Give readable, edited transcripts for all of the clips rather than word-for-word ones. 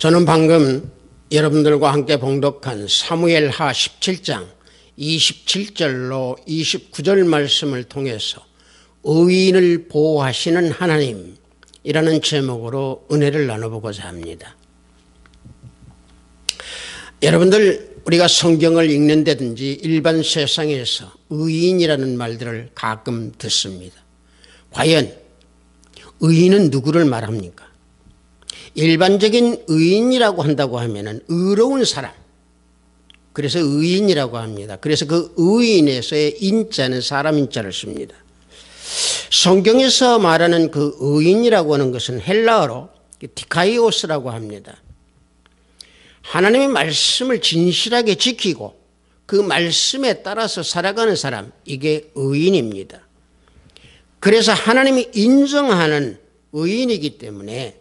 저는 방금 여러분들과 함께 봉독한 사무엘하 17장 27절로 29절 말씀을 통해서 의인을 보호하시는 하나님이라는 제목으로 은혜를 나눠보고자 합니다. 여러분들, 우리가 성경을 읽는다든지 일반 세상에서 의인이라는 말들을 가끔 듣습니다. 과연 의인은 누구를 말합니까? 일반적인 의인이라고 한다고 하면은 의로운 사람, 그래서 의인이라고 합니다. 그래서 그 의인에서의 인자는 사람 인자를 씁니다. 성경에서 말하는 그 의인이라고 하는 것은 헬라어로 디카이오스라고 합니다. 하나님의 말씀을 진실하게 지키고 그 말씀에 따라서 살아가는 사람, 이게 의인입니다. 그래서 하나님이 인정하는 의인이기 때문에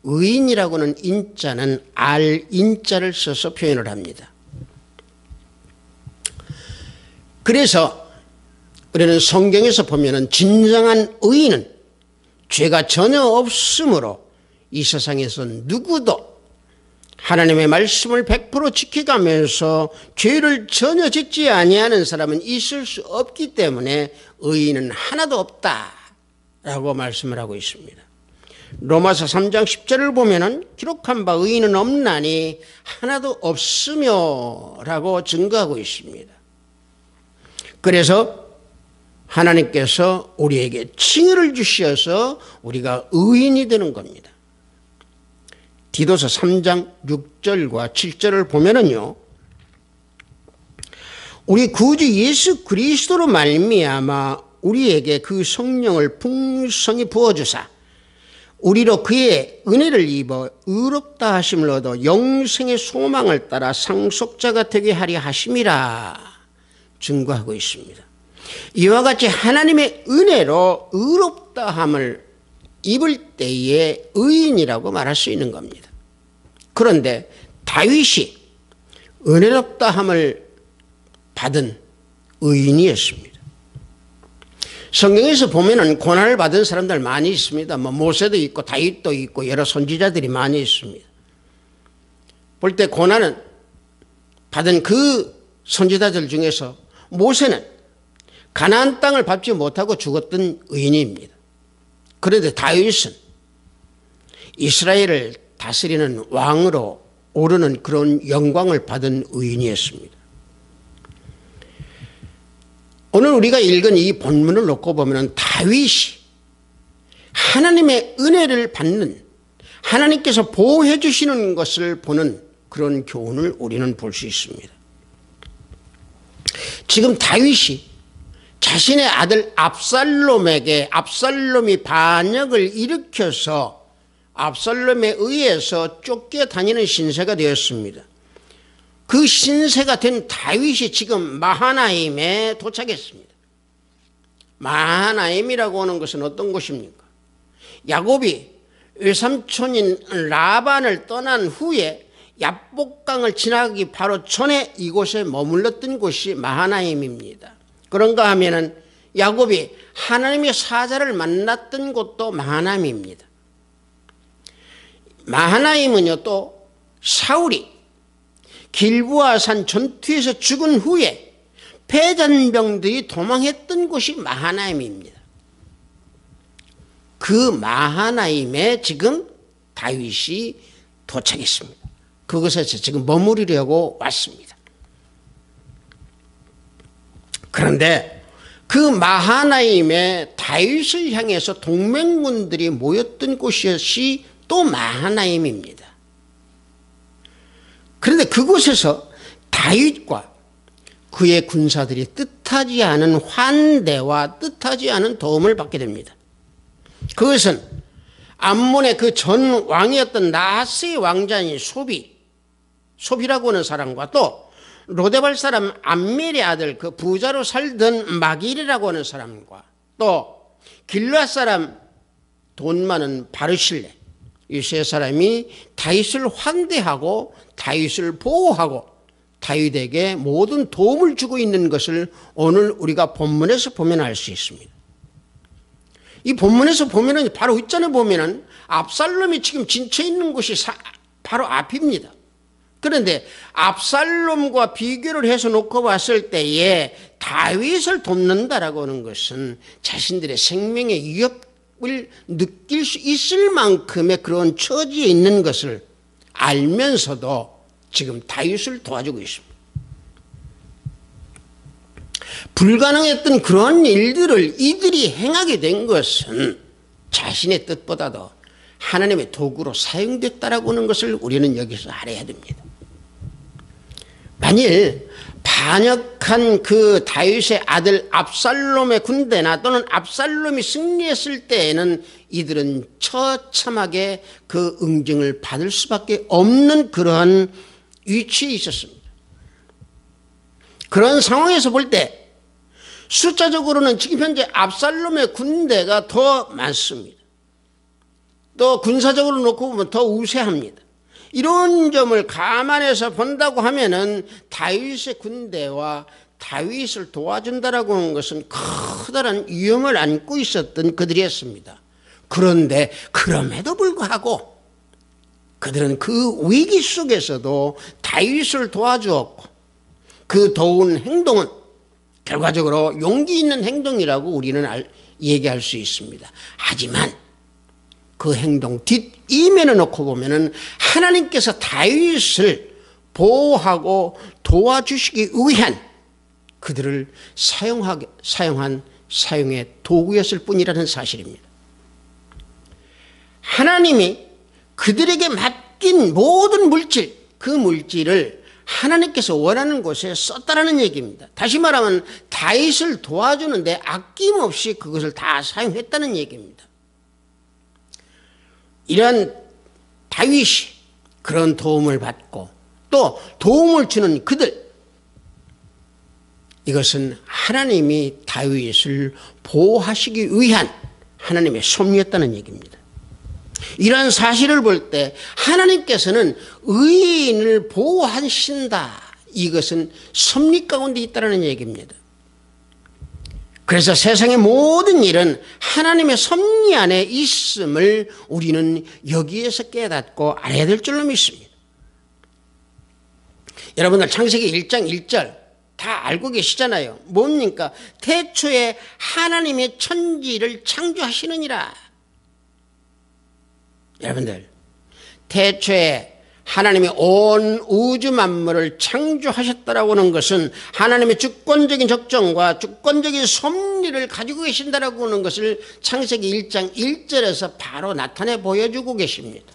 의인이라고는 인자는 인자를 써서 표현을 합니다. 그래서 우리는 성경에서 보면은 진정한 의인은 죄가 전혀 없으므로 이 세상에서 누구도 하나님의 말씀을 100% 지켜가면서 죄를 전혀 짓지 아니하는 사람은 있을 수 없기 때문에 의인은 하나도 없다라고 말씀을 하고 있습니다. 로마서 3장 10절을 보면은 기록한 바 의인은 없나니 하나도 없으며 라고 증거하고 있습니다. 그래서 하나님께서 우리에게 칭의를 주셔서 우리가 의인이 되는 겁니다. 디도서 3장 6절과 7절을 보면은요, 우리 구주 예수 그리스도로 말미암아 우리에게 그 성령을 풍성히 부어주사 우리로 그의 은혜를 입어 의롭다 하심을 얻어 영생의 소망을 따라 상속자가 되게 하려 하심이라 증거하고 있습니다. 이와 같이 하나님의 은혜로 의롭다함을 입을 때에 의인이라고 말할 수 있는 겁니다. 그런데 다윗이 은혜롭다함을 받은 의인이었습니다. 성경에서 보면은 고난을 받은 사람들 많이 있습니다. 모세도 있고 다윗도 있고 여러 선지자들이 많이 있습니다. 볼 때 고난은 받은 그 선지자들 중에서 모세는 가나안 땅을 밟지 못하고 죽었던 의인입니다. 그런데 다윗은 이스라엘을 다스리는 왕으로 오르는 그런 영광을 받은 의인이었습니다. 오늘 우리가 읽은 이 본문을 놓고 보면 다윗이 하나님의 은혜를 받는, 하나님께서 보호해 주시는 것을 보는 그런 교훈을 우리는 볼 수 있습니다. 지금 다윗이 자신의 아들 압살롬이 반역을 일으켜서 압살롬에 의해서 쫓겨다니는 신세가 되었습니다. 그 신세가 된 다윗이 지금 마하나임에 도착했습니다. 마하나임이라고 하는 것은 어떤 곳입니까? 야곱이 외삼촌인 라반을 떠난 후에 야복강을 지나가기 바로 전에 이곳에 머물렀던 곳이 마하나임입니다. 그런가 하면은 야곱이 하나님의 사자를 만났던 곳도 마하나임입니다. 마하나임은요, 또 사울이 길보아산 전투에서 죽은 후에 패잔병들이 도망했던 곳이 마하나임입니다. 그 마하나임에 지금 다윗이 도착했습니다. 그곳에서 지금 머무르려고 왔습니다. 그런데 그 마하나임에 다윗을 향해서 동맹군들이 모였던 곳이 또 마하나임입니다. 그런데 그곳에서 다윗과 그의 군사들이 뜻하지 않은 환대와 뜻하지 않은 도움을 받게 됩니다. 그것은 암몬의 그 전 왕이었던 나하스의 왕자인 소비라고 하는 사람과 또 로데발 사람 암멜의 아들 그 부자로 살던 마길이라고 하는 사람과 또 길르앗 사람 돈 많은 바르실레, 이 세 사람이 다윗을 환대하고 다윗을 보호하고 다윗에게 모든 도움을 주고 있는 것을 오늘 우리가 본문에서 보면 알 수 있습니다. 이 본문에서 보면은 바로 윗전에 보면은 압살롬이 지금 진쳐 있는 곳이 바로 앞입니다. 그런데 압살롬과 비교를 해서 놓고 봤을 때에 다윗을 돕는다라고 하는 것은 자신들의 생명의 위협을 느낄 수 있을 만큼의 그런 처지에 있는 것을 알면서도 지금 다윗을 도와주고 있습니다. 불가능했던 그런 일들을 이들이 행하게 된 것은 자신의 뜻보다도 하나님의 도구로 사용됐다라고 하는 것을 우리는 여기서 알아야 됩니다. 만일 반역한 그 다윗의 아들 압살롬의 군대나 또는 압살롬이 승리했을 때에는 이들은 처참하게 그 응징을 받을 수밖에 없는 그러한 위치에 있었습니다. 그런 상황에서 볼 때 숫자적으로는 지금 현재 압살롬의 군대가 더 많습니다. 또 군사적으로 놓고 보면 더 우세합니다. 이런 점을 감안해서 본다고 하면은 다윗의 군대와 다윗을 도와준다라고 하는 것은 커다란 위험을 안고 있었던 그들이었습니다. 그런데 그럼에도 불구하고 그들은 그 위기 속에서도 다윗을 도와주었고 그 도운 행동은 결과적으로 용기 있는 행동이라고 우리는 얘기할 수 있습니다. 하지만 그 행동 뒷이면을 놓고 보면은 하나님께서 다윗을 보호하고 도와주시기 위한 그들을 사용한 사용의 도구였을 뿐이라는 사실입니다. 하나님이 그들에게 맡긴 모든 물질, 그 물질을 하나님께서 원하는 곳에 썼다라는 얘기입니다. 다시 말하면 다윗을 도와주는데 아낌없이 그것을 다 사용했다는 얘기입니다. 이런 다윗이 그런 도움을 받고 또 도움을 주는 그들, 이것은 하나님이 다윗을 보호하시기 위한 하나님의 섭리였다는 얘기입니다. 이러한 사실을 볼 때 하나님께서는 의인을 보호하신다, 이것은 섭리 가운데 있다는 얘기입니다. 그래서 세상의 모든 일은 하나님의 섭리 안에 있음을 우리는 여기에서 깨닫고 알아야 될 줄로 믿습니다. 여러분들 창세기 1장 1절 다 알고 계시잖아요. 뭡니까? 태초에 하나님의 천지를 창조하시느니라. 여러분들, 태초에 하나님이 온 우주 만물을 창조하셨다라고 하는 것은 하나님의 주권적인 적정과 주권적인 섭리를 가지고 계신다라고 하는 것을 창세기 1장 1절에서 바로 나타내 보여주고 계십니다.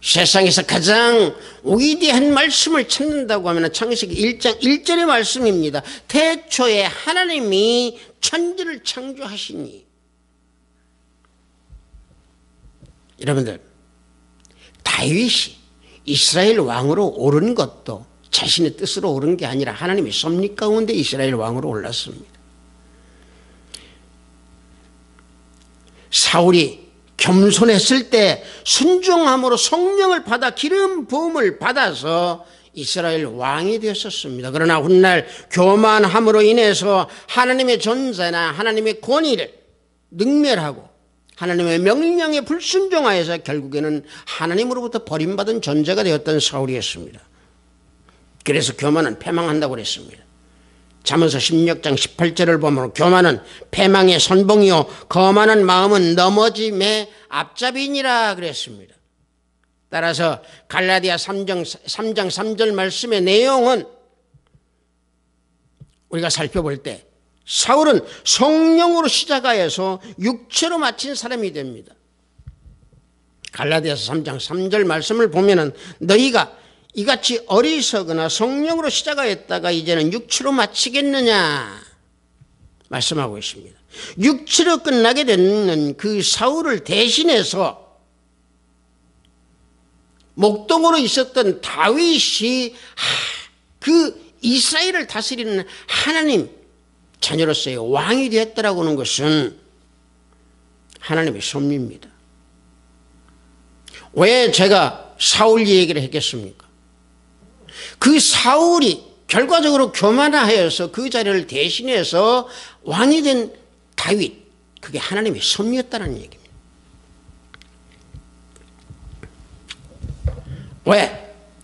세상에서 가장 위대한 말씀을 찾는다고 하면 창세기 1장 1절의 말씀입니다. 태초에 하나님이 천지를 창조하시니. 여러분들, 다윗이 이스라엘 왕으로 오른 것도 자신의 뜻으로 오른 게 아니라 하나님의 섭리 가운데 이스라엘 왕으로 올랐습니다. 사울이 겸손했을 때 순종함으로 성령을 받아 기름 부음을 받아서 이스라엘 왕이 되었었습니다. 그러나 훗날 교만함으로 인해서 하나님의 존재나 하나님의 권위를 능멸하고 하나님의 명령에 불순종하여서 결국에는 하나님으로부터 버림받은 존재가 되었던 사울이었습니다. 그래서 교만은 패망한다고 그랬습니다. 잠언서 16장 18절을 보면 교만은 패망의 선봉이요 거만한 마음은 넘어짐의 앞잡이니라 그랬습니다. 따라서 갈라디아 3장 3절 말씀의 내용은 우리가 살펴볼 때 사울은 성령으로 시작하여서 육체로 마친 사람이 됩니다. 갈라디아서 3장 3절 말씀을 보면은 너희가 이같이 어리석거나 성령으로 시작하였다가 이제는 육체로 마치겠느냐 말씀하고 있습니다. 육체로 끝나게 되는 그 사울을 대신해서 목동으로 있었던 다윗이 그 이스라엘을 다스리는 하나님 자녀로서의 왕이 되었다라고 하는 것은 하나님의 섭리입니다. 왜 제가 사울 얘기를 했겠습니까? 그 사울이 결과적으로 교만하여서 그 자리를 대신해서 왕이 된 다윗, 그게 하나님의 섭리였다는 얘기입니다. 왜?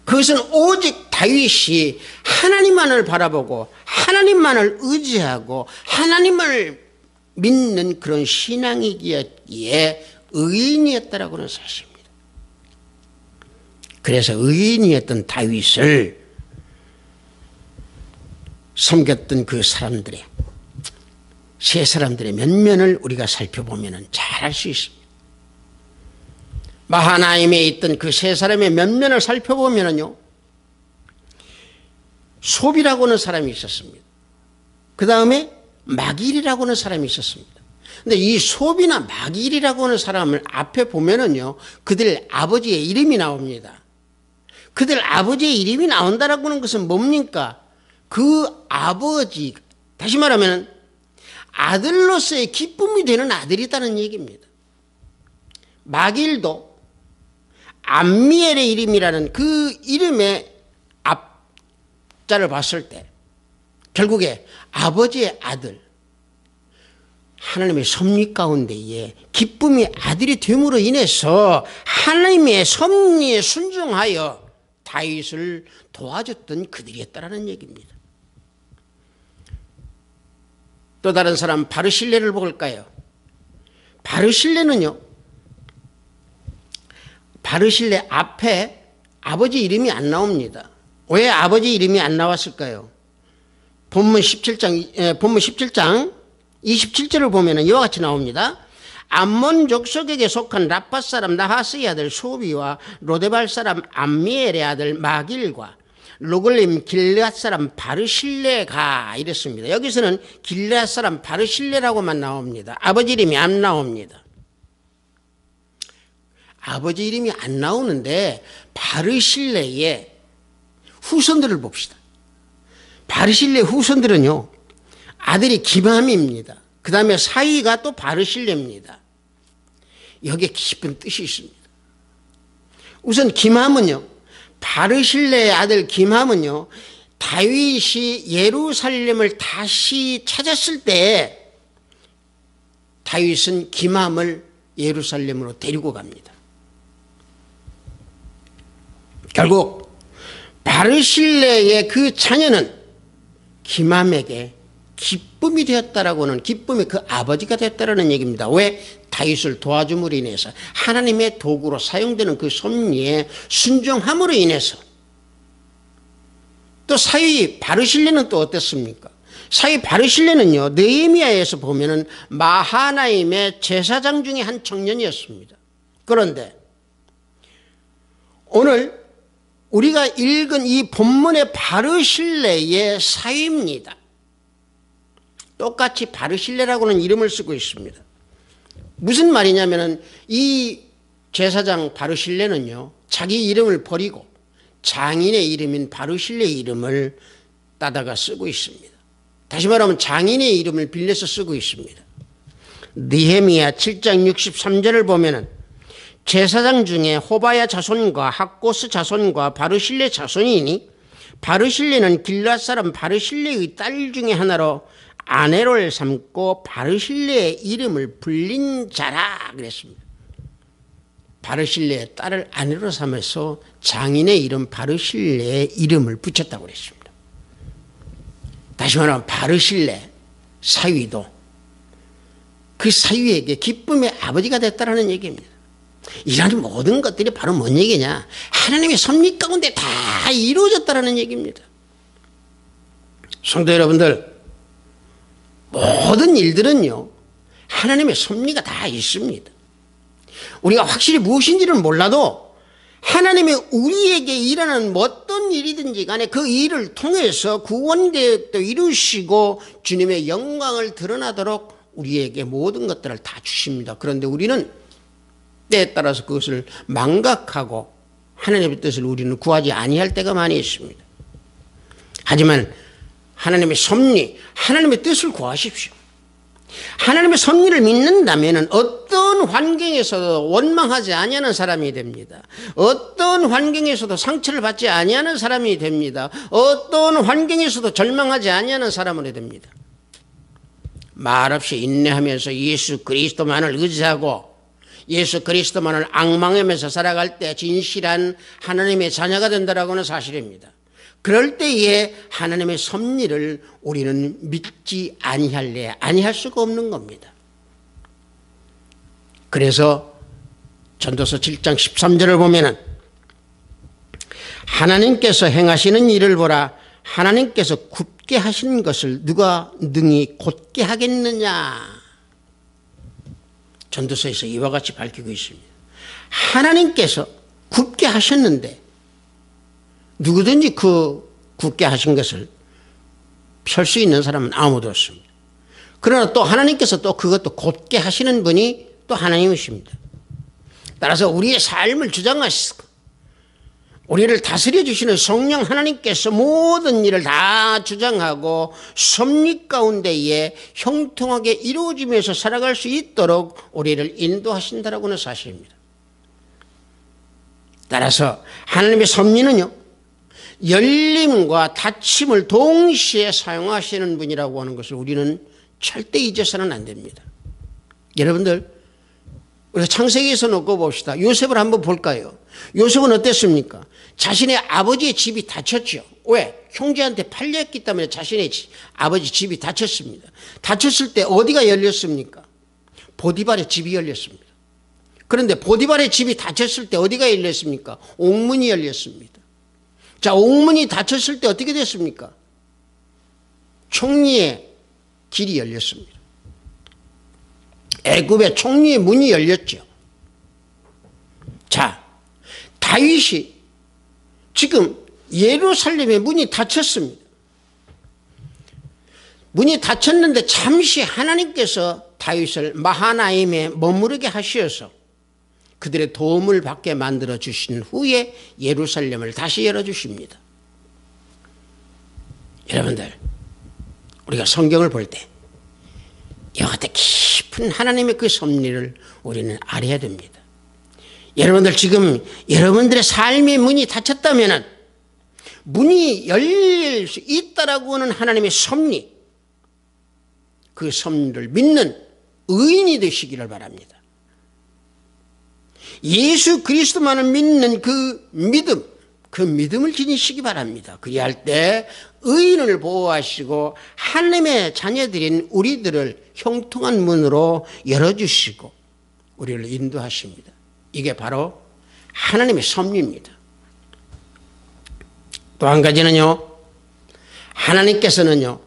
그것은 오직 다윗이 하나님만을 바라보고 하나님만을 의지하고 하나님을 믿는 그런 신앙이기에 의인이었다라고 하는 사실입니다. 그래서 의인이었던 다윗을 섬겼던 그 사람들의 세 사람들의 면면을 우리가 살펴보면 잘 알 수 있습니다. 마하나임에 있던 그 세 사람의 면면을 살펴보면요, 솝이라고 하는 사람이 있었습니다. 그 다음에 마길이라고 하는 사람이 있었습니다. 근데 이 솝이나 마길이라고 하는 사람을 앞에 보면은요, 그들 아버지의 이름이 나옵니다. 그들 아버지의 이름이 나온다라고 하는 것은 뭡니까? 그 아버지, 다시 말하면 아들로서의 기쁨이 되는 아들이다는 얘기입니다. 마길도 암미엘의 이름이라는 그 이름의 앞자를 봤을 때 결국에 아버지의 아들, 하나님의 섭리 가운데에 기쁨이 아들이 됨으로 인해서 하나님의 섭리에 순종하여 다윗을 도와줬던 그들이었다라는 얘기입니다. 또 다른 사람 바르실레를 볼까요? 바르실레는요, 바르실레 앞에 아버지 이름이 안 나옵니다. 왜 아버지 이름이 안 나왔을까요? 본문 17장 27절을 보면 이와 같이 나옵니다. 암몬 족속에게 속한 라팟 사람 나하스의 아들 소비와 로데발 사람 암미엘의 아들 마길과 로글림 길앗 사람 바르실레가 이랬습니다. 여기서는 길앗 사람 바르실레라고만 나옵니다. 아버지 이름이 안 나옵니다. 아버지 이름이 안 나오는데 바르실레의 후손들을 봅시다. 바르실레 후손들은요, 아들이 기맘입니다. 그 다음에 사위가 또 바르실레입니다. 여기에 깊은 뜻이 있습니다. 우선 기맘은요, 바르실레의 아들 기맘은요, 다윗이 예루살렘을 다시 찾았을 때 다윗은 기맘을 예루살렘으로 데리고 갑니다. 결국 바르실레의 그 자녀는 기맘에게 기쁨이 되었다라고 하는, 기쁨의 그 아버지가 됐다라는 얘기입니다. 왜? 다윗을 도와줌으로 인해서, 하나님의 도구로 사용되는 그 섭리에 순종함으로 인해서. 또 사위 바르실레는 또 어땠습니까? 사위 바르실레는요, 느헤미야에서 보면은 마하나임의 제사장 중에 한 청년이었습니다. 그런데 오늘 우리가 읽은 이 본문의 바르실레의 사위입니다. 똑같이 바르실레라고는 이름을 쓰고 있습니다. 무슨 말이냐면은 이 제사장 바르실레는요, 자기 이름을 버리고 장인의 이름인 바르실레의 이름을 따다가 쓰고 있습니다. 다시 말하면 장인의 이름을 빌려서 쓰고 있습니다. 느헤미야 7장 63절을 보면은 제사장 중에 호바야 자손과 학고스 자손과 바르실레 자손이니 바르실레는 길앗 사람 바르실레의 딸 중에 하나로 아내를 삼고 바르실레의 이름을 불린 자라 그랬습니다. 바르실레의 딸을 아내로 삼아서 장인의 이름 바르실레의 이름을 붙였다고 그랬습니다. 다시 말하면 바르실레 사위도 그 사위에게 기쁨의 아버지가 됐다는 얘기입니다. 이런 모든 것들이 바로 뭔 얘기냐? 하나님의 섭리 가운데 다 이루어졌다는 얘기입니다. 성도 여러분들, 모든 일들은요, 하나님의 섭리가 다 있습니다. 우리가 확실히 무엇인지는 몰라도 하나님이 우리에게 일하는 어떤 일이든지 간에 그 일을 통해서 구원계획도 이루시고 주님의 영광을 드러나도록 우리에게 모든 것들을 다 주십니다. 그런데 우리는 때에 따라서 그것을 망각하고 하나님의 뜻을 우리는 구하지 아니할 때가 많이 있습니다. 하지만 하나님의 섭리, 하나님의 뜻을 구하십시오. 하나님의 섭리를 믿는다면 어떤 환경에서도 원망하지 아니하는 사람이 됩니다. 어떤 환경에서도 상처를 받지 아니하는 사람이 됩니다. 어떤 환경에서도 절망하지 아니하는 사람으로 됩니다. 말없이 인내하면서 예수 그리스도만을 의지하고 예수 그리스도만을 앙망하면서 살아갈 때 진실한 하나님의 자녀가 된다라고 하는 사실입니다. 그럴 때에 하나님의 섭리를 우리는 믿지 아니할래 아니할 수가 없는 겁니다. 그래서 전도서 7장 13절을 보면은 하나님께서 행하시는 일을 보라. 하나님께서 굽게 하신 것을 누가 능히 곧게 하겠느냐. 전도서에서 이와 같이 밝히고 있습니다. 하나님께서 굽게 하셨는데 누구든지 그 굳게 하신 것을 펼 수 있는 사람은 아무도 없습니다. 그러나 또 하나님께서 또 그것도 곧게 하시는 분이 또 하나님이십니다. 따라서 우리의 삶을 주장하시고 우리를 다스려 주시는 성령 하나님께서 모든 일을 다 주장하고 섭리 가운데에 형통하게 이루어지면서 살아갈 수 있도록 우리를 인도하신다라고 하는 사실입니다. 따라서 하나님의 섭리는요, 열림과 닫힘을 동시에 사용하시는 분이라고 하는 것을 우리는 절대 잊어서는 안 됩니다. 여러분들, 우리가 창세기에서 놓고 봅시다. 요셉을 한번 볼까요? 요셉은 어땠습니까? 자신의 아버지의 집이 닫혔죠. 왜? 형제한테 팔렸기 때문에 자신의 아버지 집이 닫혔습니다. 닫혔을 때 어디가 열렸습니까? 보디발의 집이 열렸습니다. 그런데 보디발의 집이 닫혔을 때 어디가 열렸습니까? 옥문이 열렸습니다. 자, 옥문이 닫혔을 때 어떻게 됐습니까? 총리의 길이 열렸습니다. 애굽의 총리의 문이 열렸죠. 자, 다윗이 지금 예루살렘의 문이 닫혔습니다. 문이 닫혔는데 잠시 하나님께서 다윗을 마하나임에 머무르게 하셔서 그들의 도움을 받게 만들어 주신 후에 예루살렘을 다시 열어주십니다. 여러분들, 우리가 성경을 볼 때 이와 같은 깊은 하나님의 그 섭리를 우리는 알아야 됩니다. 여러분들, 지금 여러분들의 삶의 문이 닫혔다면 문이 열릴 수 있다라고 하는 하나님의 섭리, 그 섭리를 믿는 의인이 되시기를 바랍니다. 예수 그리스도만을 믿는 그 믿음을 지니시기 바랍니다. 그리할 때 의인을 보호하시고 하나님의 자녀들인 우리들을 형통한 문으로 열어주시고 우리를 인도하십니다. 이게 바로 하나님의 섭리입니다. 또 한 가지는요, 하나님께서는요,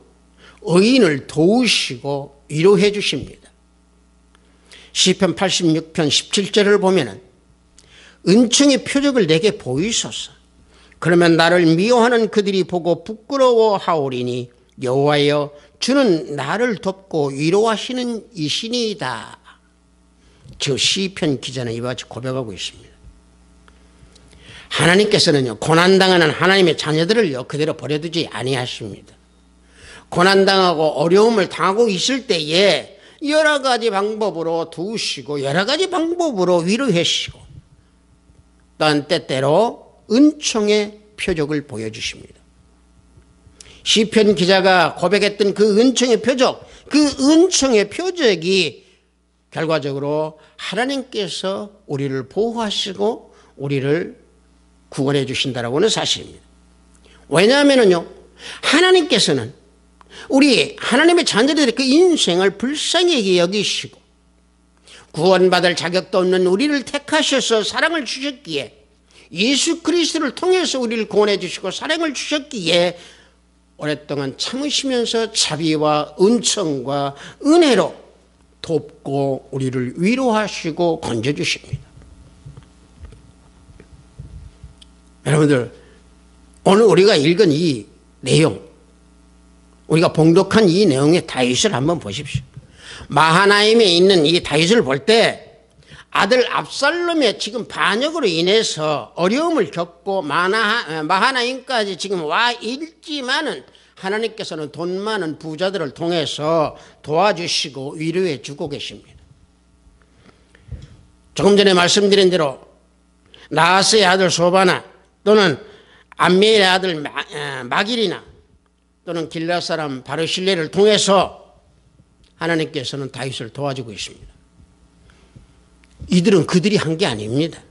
의인을 도우시고 위로해 주십니다. 시편 86편 17절을 보면은 은총의 표적을 내게 보이소서. 그러면 나를 미워하는 그들이 보고 부끄러워하오리니 여호와여, 주는 나를 돕고 위로하시는 이신이다. 저 시편 기자는 이와 같이 고백하고 있습니다. 하나님께서는요, 고난당하는 하나님의 자녀들을요 그대로 버려두지 아니하십니다. 고난당하고 어려움을 당하고 있을 때에 여러 가지 방법으로 도우시고 여러 가지 방법으로 위로하시고 또한 때때로 은총의 표적을 보여주십니다. 시편 기자가 고백했던 그 은총의 표적, 그 은총의 표적이 결과적으로 하나님께서 우리를 보호하시고 우리를 구원해 주신다라고 하는 사실입니다. 왜냐하면요, 하나님께서는 우리 하나님의 자녀들의 그 인생을 불쌍하게 여기시고 구원받을 자격도 없는 우리를 택하셔서 사랑을 주셨기에, 예수 그리스도를 통해서 우리를 구원해 주시고 사랑을 주셨기에 오랫동안 참으시면서 자비와 은총과 은혜로 돕고 우리를 위로하시고 건져주십니다. 여러분들, 오늘 우리가 읽은 이 내용, 우리가 봉독한 이 내용의 다윗을 한번 보십시오. 마하나임에 있는 이 다윗을 볼 때 아들 압살롬의 지금 반역으로 인해서 어려움을 겪고 마하나임까지 지금 와 있지만은 하나님께서는 돈 많은 부자들을 통해서 도와주시고 위로해 주고 계십니다. 조금 전에 말씀드린 대로 나하스의 아들 소바나 또는 암미엘의 아들 마길이나 또는 길앗 사람 바르실레를 통해서 하나님께서는 다윗을 도와주고 있습니다. 이들은 그들이 한 게 아닙니다.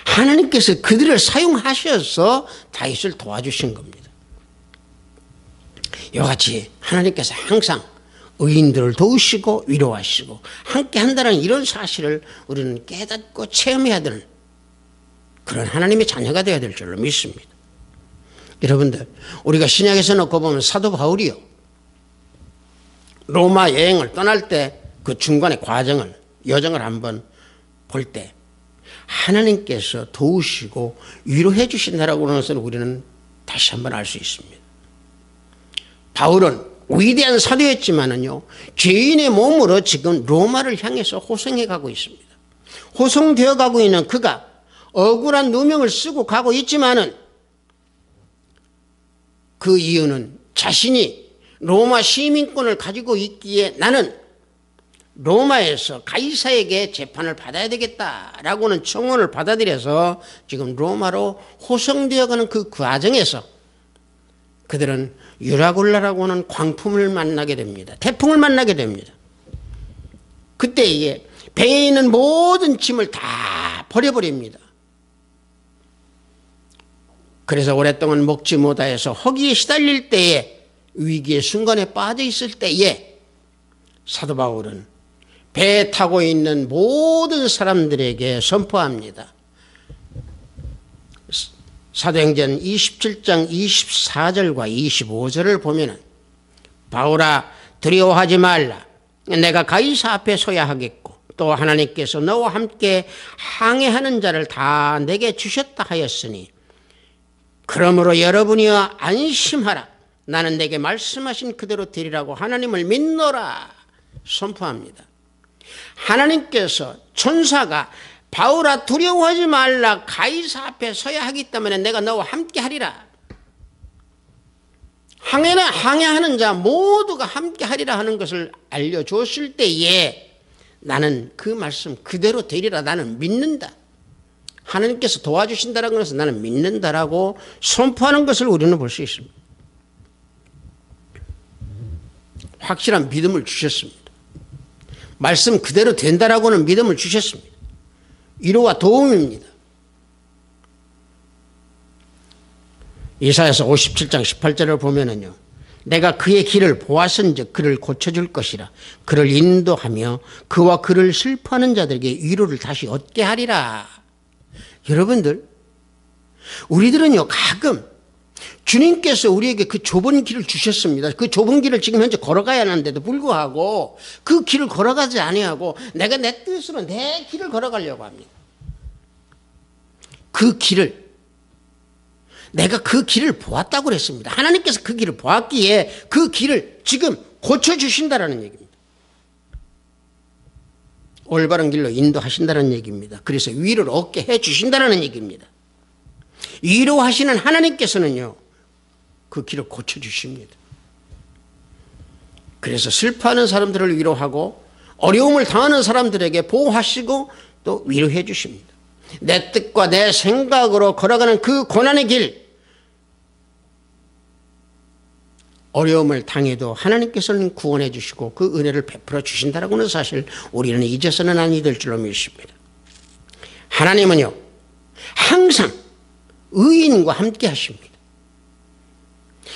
하나님께서 그들을 사용하셔서 다윗을 도와주신 겁니다. 이와 같이 하나님께서 항상 의인들을 도우시고 위로하시고 함께 한다는 이런 사실을 우리는 깨닫고 체험해야 되는 그런 하나님의 자녀가 되어야 될 줄로 믿습니다. 여러분들, 우리가 신약에서 놓고 보면 사도 바울이요, 로마 여행을 떠날 때 그 중간의 여정을 한번 볼 때 하나님께서 도우시고 위로해 주신다라고 하는 것을 우리는 다시 한번 알 수 있습니다. 바울은 위대한 사도였지만은요, 죄인의 몸으로 지금 로마를 향해서 호송해 가고 있습니다. 호송되어 가고 있는 그가 억울한 누명을 쓰고 가고 있지만은 그 이유는 자신이 로마 시민권을 가지고 있기에 나는 로마에서 가이사에게 재판을 받아야 되겠다라고는 청원을 받아들여서 지금 로마로 호송되어 가는 그 과정에서 그들은 유라굴라라고 하는 광풍을 만나게 됩니다. 태풍을 만나게 됩니다. 그때에 배에 있는 모든 짐을 다 버려버립니다. 그래서 오랫동안 먹지 못하여서 허기에 시달릴 때에, 위기의 순간에 빠져 있을 때에 사도 바울은 배에 타고 있는 모든 사람들에게 선포합니다. 사도행전 27장 24절과 25절을 보면은, 바울아 두려워하지 말라. 내가 가이사 앞에 서야 하겠고 또 하나님께서 너와 함께 항해하는 자를 다 내게 주셨다 하였으니 그러므로 여러분이여 안심하라. 나는 내게 말씀하신 그대로 되리라고 하나님을 믿노라 선포합니다. 하나님께서, 천사가 바울아 두려워하지 말라, 가이사 앞에 서야 하기 때문에 내가 너와 함께 하리라. 항해하는 자 모두가 함께 하리라 하는 것을 알려줬을 때에 나는 그 말씀 그대로 되리라, 나는 믿는다. 하나님께서 도와주신다는 것은 나는 믿는다라고 선포하는 것을 우리는 볼 수 있습니다. 확실한 믿음을 주셨습니다. 말씀 그대로 된다라고는 믿음을 주셨습니다. 위로와 도움입니다. 이사야서 57장 18절을 보면은요, 내가 그의 길을 보았은즉 그를 고쳐줄 것이라. 그를 인도하며 그와 그를 슬퍼하는 자들에게 위로를 다시 얻게 하리라. 여러분들, 우리들은요 가끔 주님께서 우리에게 그 좁은 길을 주셨습니다. 그 좁은 길을 지금 현재 걸어가야 하는데도 불구하고 그 길을 걸어가지 아니하고 내가 내 뜻으로 내 길을 걸어가려고 합니다. 내가 그 길을 보았다고 그랬습니다. 하나님께서 그 길을 보았기에 그 길을 지금 고쳐주신다는 얘기입니다. 올바른 길로 인도하신다는 얘기입니다. 그래서 위로를 얻게 해주신다는 얘기입니다. 위로하시는 하나님께서는요, 그 길을 고쳐주십니다. 그래서 슬퍼하는 사람들을 위로하고 어려움을 당하는 사람들에게 보호하시고 또 위로해 주십니다. 내 뜻과 내 생각으로 걸어가는 그 고난의 길, 어려움을 당해도 하나님께서는 구원해 주시고 그 은혜를 베풀어 주신다라고 하는 사실 우리는 잊어서는 아니 될 줄로 믿습니다. 하나님은요 항상 의인과 함께 하십니다.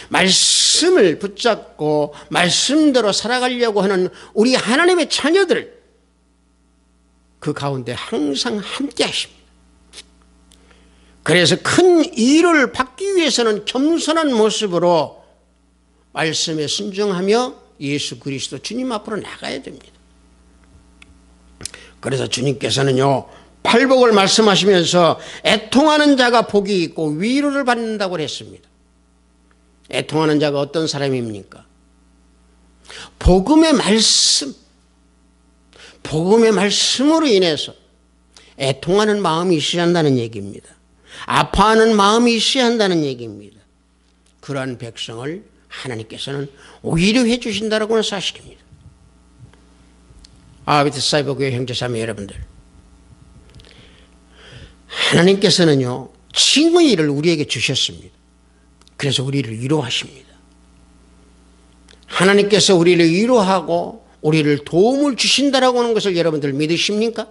말씀을 붙잡고 말씀대로 살아가려고 하는 우리 하나님의 자녀들, 그 가운데 항상 함께 하십니다. 그래서 큰 위로를 받기 위해서는 겸손한 모습으로 말씀에 순종하며 예수 그리스도 주님 앞으로 나가야 됩니다. 그래서 주님께서는요 팔복을 말씀하시면서 애통하는 자가 복이 있고 위로를 받는다고 했습니다. 애통하는 자가 어떤 사람입니까? 복음의 말씀으로 인해서 애통하는 마음이 있어야 한다는 얘기입니다. 아파하는 마음이 있어야 한다는 얘기입니다. 그러한 백성을 하나님께서는 위로해 주신다라고 하는 사실입니다. 베드사이버교회 형제자매 여러분들, 하나님께서는요 칭의를 우리에게 주셨습니다. 그래서 우리를 위로하십니다. 하나님께서 우리를 위로하고 우리를 도움을 주신다라고 하는 것을 여러분들 믿으십니까?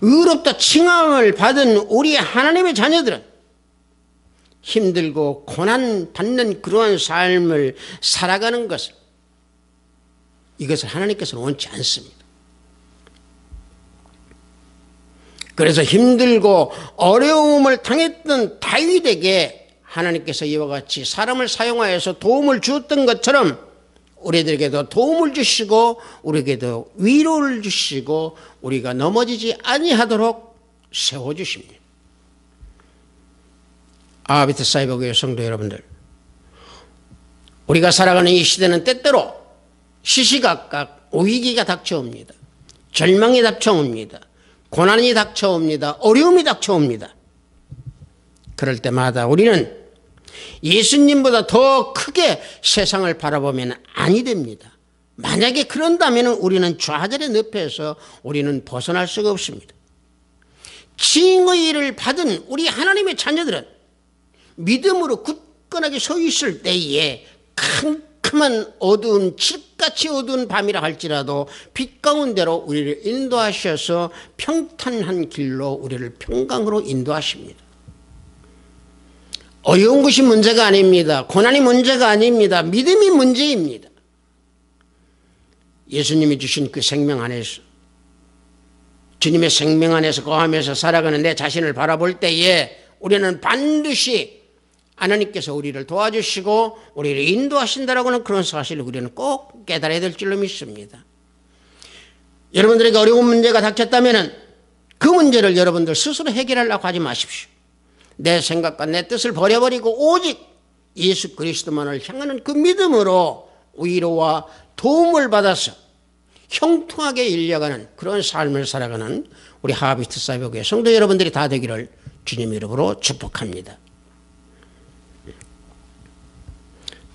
의롭다 칭함을 받은 우리 하나님의 자녀들은 힘들고 고난 받는 그러한 삶을 살아가는 것을, 이것을 하나님께서는 원치 않습니다. 그래서 힘들고 어려움을 당했던 다윗에게 하나님께서 이와 같이 사람을 사용하여서 도움을 주었던 것처럼 우리들에게도 도움을 주시고 우리에게도 위로를 주시고 우리가 넘어지지 아니하도록 세워주십니다. 아비트 사이버교회 성도 여러분들, 우리가 살아가는 이 시대는 때때로 시시각각 위기가 닥쳐옵니다. 절망이 닥쳐옵니다. 고난이 닥쳐옵니다. 어려움이 닥쳐옵니다. 그럴 때마다 우리는 예수님보다 더 크게 세상을 바라보면 아니 됩니다. 만약에 그런다면 우리는 좌절의 늪에서 우리는 벗어날 수가 없습니다. 칭의 일을 받은 우리 하나님의 자녀들은 믿음으로 굳건하게 서 있을 때에 캄캄한 어두운 칠같이 어두운 밤이라 할지라도 빛 가운데로 우리를 인도하셔서 평탄한 길로 우리를 평강으로 인도하십니다. 어려운 것이 문제가 아닙니다. 고난이 문제가 아닙니다. 믿음이 문제입니다. 예수님이 주신 그 생명 안에서, 주님의 생명 안에서 거하면서 살아가는 내 자신을 바라볼 때에 우리는 반드시 하나님께서 우리를 도와주시고 우리를 인도하신다라고 하는 그런 사실을 우리는 꼭 깨달아야 될 줄로 믿습니다. 여러분들에게 어려운 문제가 닥쳤다면 그 문제를 여러분들 스스로 해결하려고 하지 마십시오. 내 생각과 내 뜻을 버려버리고 오직 예수 그리스도만을 향하는 그 믿음으로 위로와 도움을 받아서 형통하게 일려가는 그런 삶을 살아가는 우리 하비트 사이버교회 성도 여러분들이 다 되기를 주님 이름으로 축복합니다.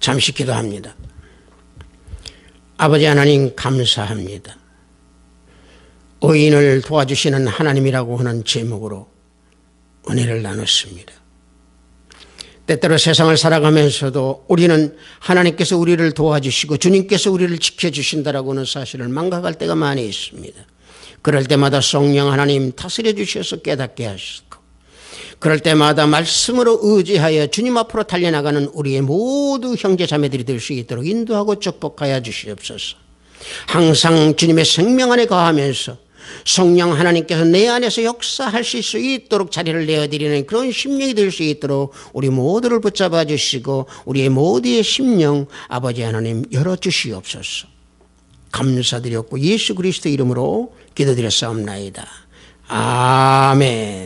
잠시 기도합니다. 아버지 하나님 감사합니다. 의인을 도와주시는 하나님이라고 하는 제목으로 은혜를 나눴습니다. 때때로 세상을 살아가면서도 우리는 하나님께서 우리를 도와주시고 주님께서 우리를 지켜주신다라고 하는 사실을 망각할 때가 많이 있습니다. 그럴 때마다 성령 하나님 다스려 주셔서 깨닫게 하시고, 그럴 때마다 말씀으로 의지하여 주님 앞으로 달려나가는 우리의 모두 형제 자매들이 될 수 있도록 인도하고 축복하여 주시옵소서. 항상 주님의 생명 안에 거하면서 성령 하나님께서 내 안에서 역사하실 수 있도록 자리를 내어드리는 그런 심령이 될 수 있도록 우리 모두를 붙잡아 주시고 우리의 모두의 심령 아버지 하나님 열어주시옵소서. 감사드렸고 예수 그리스도 이름으로 기도드렸사옵나이다. 아멘.